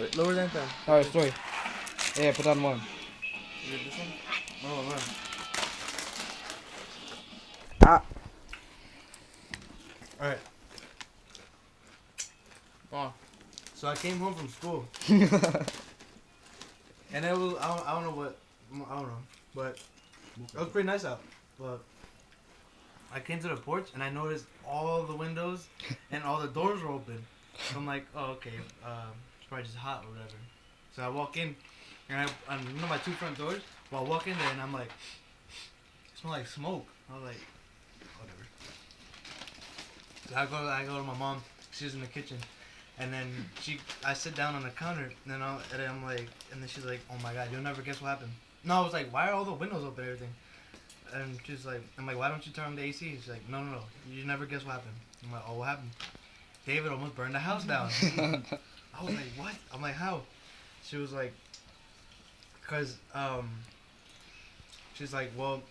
Wait, lower than 10. Alright, story. Yeah, put on one. Is it this one? Oh, man. Ah. Alright. Oh. So I came home from school. And it was, I don't know what, I don't know. But it was pretty nice out. But I came to the porch and I noticed all the windows and all the doors were open. So I'm like, oh, okay. It's probably just hot or whatever. So I walk in and I know my 2 front doors. Well, I walk in there and I'm like, it smells like smoke. I was like, whatever. So I go to my mom. She's in the kitchen. And then I sit down on the counter, and then I'm like, and then she's like, oh my god, you'll never guess what happened. No, I was like, why are all the windows open and everything? And she's like, I'm like, why don't you turn on the AC? She's like, no, you never guess what happened. I'm like, oh, what happened? David almost burned the house down. I was like, what? I'm like, how? She was like, she's like, well,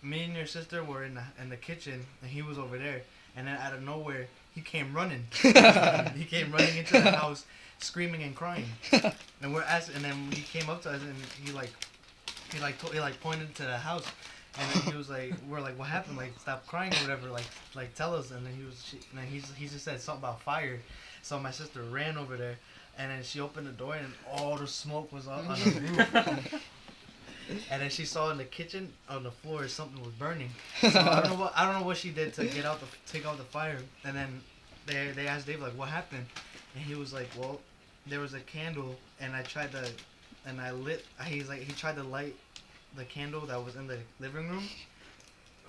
me and your sister were in the kitchen, and he was over there, and then out of nowhere, he came running. He came running into the house, screaming and crying. And we're asking, and then he came up to us, and he pointed to the house, and then he was like, we're like, what happened? Like, stop crying or whatever. Like tell us. And then he just said something about fire. So my sister ran over there, and then she opened the door, and all the smoke was on the roof. And then she saw in the kitchen on the floor something was burning. So I don't know what she did to take out the fire. And then they asked Dave like, what happened? And he was like, well, there was a candle and he tried to light the candle that was in the living room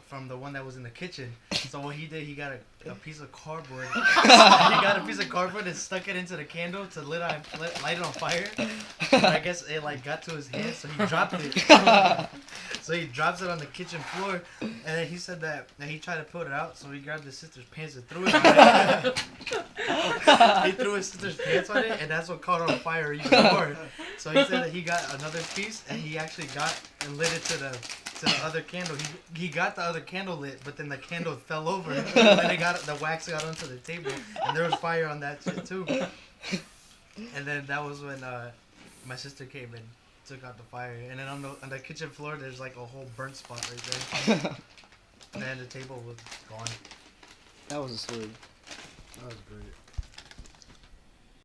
from the one that was in the kitchen. So what he did, he got a piece of cardboard. He got a piece of cardboard and stuck it into the candle to light it on fire. But I guess it like got to his hand, so he dropped it. So he drops it on the kitchen floor, and then he said that he tried to put it out, so he grabbed his sister's pants and threw it on it. He threw his sister's pants on it, and that's what caught on fire even more. So he said that he got another piece, and he actually got and lit it to the other candle. He got the other candle lit, but then the candle fell over, and then the wax got onto the table, and there was fire on that shit too. And then that was when my sister came and took out the fire. And then on the kitchen floor, there's like a whole burnt spot right there. And then the table was gone. That was a story. That was great.